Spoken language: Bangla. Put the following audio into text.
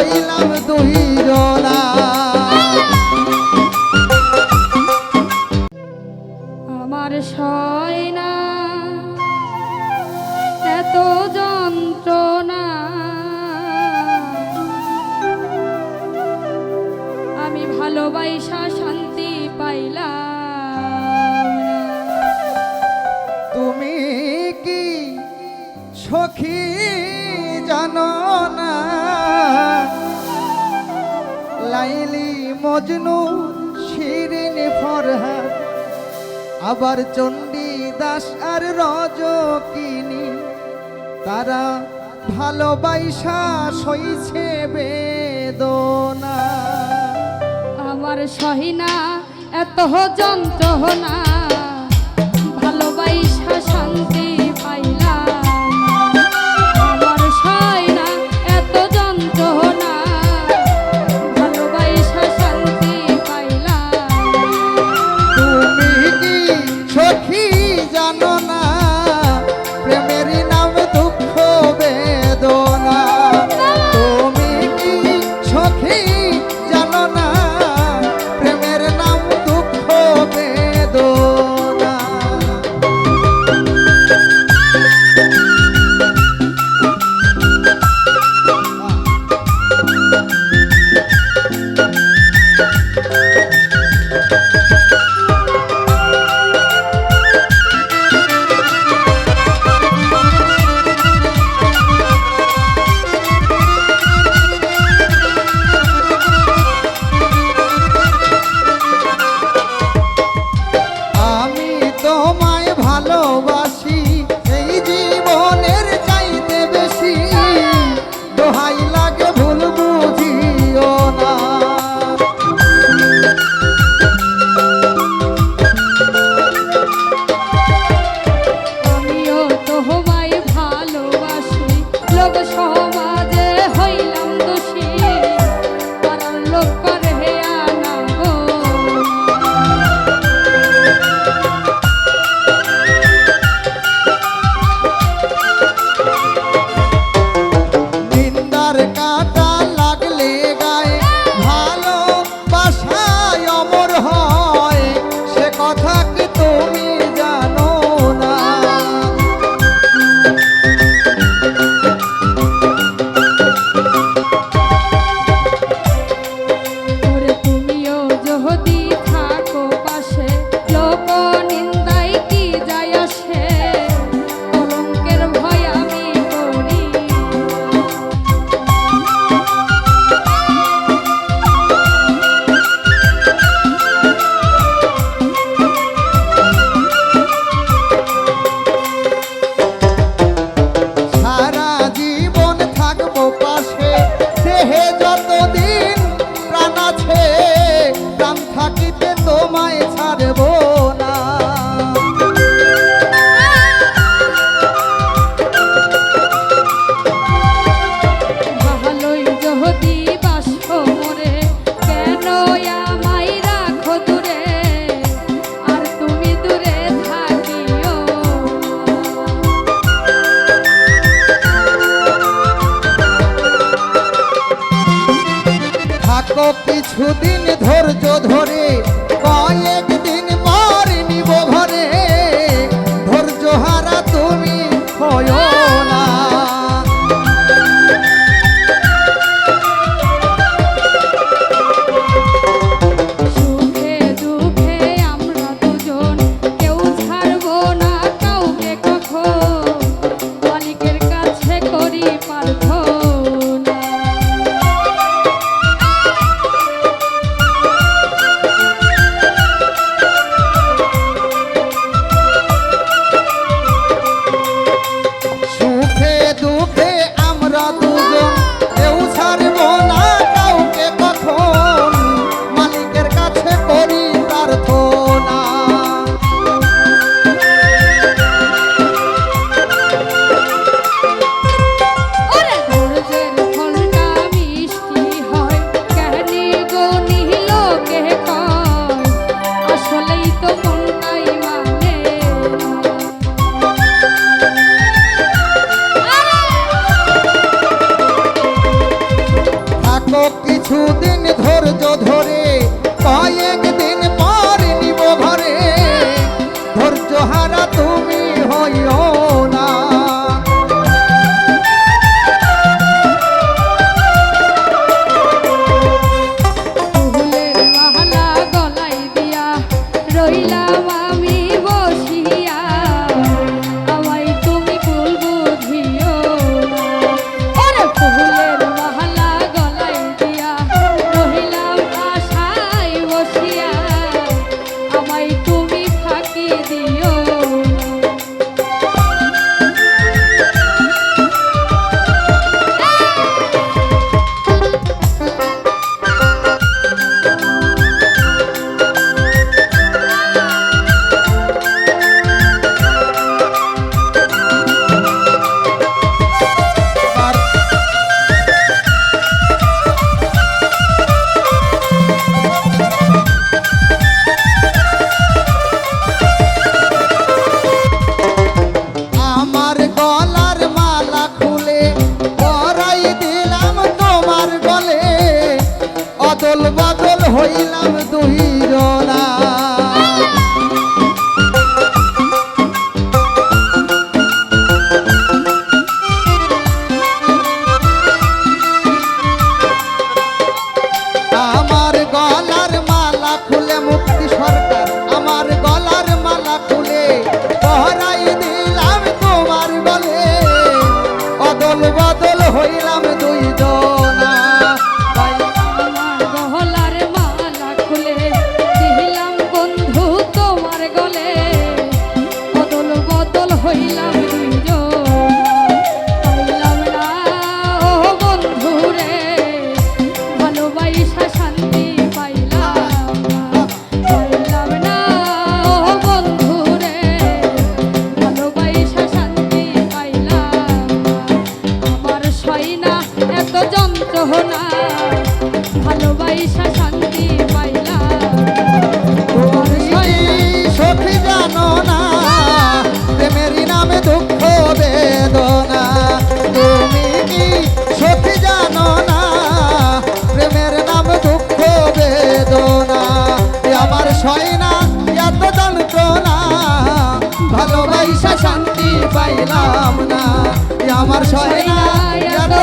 হইলাম দুইজনা। আমার সয় না এত যন্ত্রণা, আমি ভালোবাসা শান্তি পাইলাম না। তুমি কি সখী জানো না, লাইলি মজনু শিরিন ফরহাদ, আবার চণ্ডী দাস আর রজকিনী, তারা ভালোবাসা সইছে বেদনা। আমার সয় না এত যন্ত্রণা, ভালোবাসা শান্তি পাইলাম। আমার সয় না এত যন্ত্রণা, ভালোবাসা শান্তি পাইলাম। তুমি কি সখী জানো না, প্রেমের নাম দুঃখ বেদনা। তুমি কি সখী জানো না, প্রেমের নাম দুঃখ বেদনা। আমি তোমায় ভালোবাসি এই জীবনের চাইতে বেশি, দোহাই লাগে ভুল বুঝিও না। আমিও তোমায় ভালোবাসি, লোক সমাজে হইলাম দোষী, পাড়ার লোক করে আনা গো। নিন্দার কাঁটা লাগলে গায়ে ভালোবাসায় অমর হয়, সে কথা কি তুমি জানো না। ওরে তুমিও যদি থাকো পাশে, লোক নিন্দাই কি যায় আসে, কলঙ্কের ভয় আমি করি। সারা জীবন থাকবো পাশে, দেহে যতদিন প্রাণ আছে, প্রাণ থাকিতে তোমায় ছাড়বো না। ভালোই যদি বাসো মোরে, কেন আমায় রাখো দূরে, আর তুমি দূরে থাকিও। থাকো কিছুদিন ধৈর্য ধরে, কয়েকদিন পর নিব ঘরে, ধৈর্য হারা তুমি হয়ো না। সুখে দুঃখে আমরা দুজন, কেউ ছাড়বো না কাউকে কখন, মালিকের কাছে করি প্রার্থনা। সুখে দুঃখে আমরা দুজন, কেউ ছাড়বো না কাউকে কখন, মালিকের কাছে করি প্রার্থনা। ওরে ধৈর্যের ফলটা মিষ্টি হয়, জ্ঞানী গুণী লোকে কয়, আসলেই তো মনটাই মানে না। রইলাম আমি বসিয়া আমায় তুমি ভুল বুঝিও না। ওরে ফুলের মালা গলায় দিয়া রহিলাম আশায় বসিয়া আমায় তুমি ফাঁকি দিও না। আর আমার গলার মালা খুলে পরাই দিলাম তোমার গলে, অদল বদল হইলাম দুইজনা। আমার গলার মালা খুলে মুক্তি সরকার, আমার গলার মালা খুলে পরাই দিলাম তোমার গলে, অদল বদল হইলাম দুইজনা। তাই আমার গলার মালা খুলে দিলাম বন্ধু তোমার গলে, বদল বদল হইলাম দুইজন। পাইলাম না ও বন্ধু রে ভালোবাসা শান্তি পাইলাম না। পাইলাম না ও বন্ধু রে ভালোবাসা শান্তি পাইলাম না। আমার সইনা এত যন্ত্রণা ভালোবাসা শান্তি পাইলাম আমার সইনা। সখী জানো না প্রেমের নামে দুঃখ বেদনা, তুমি কি সখী জানো না প্রেমের নাম দুঃখ বেদনা। আমার সয়না এত যন্ত্রণা ভালোবাসা শান্তি পাইলাম না, আমার সয়না এত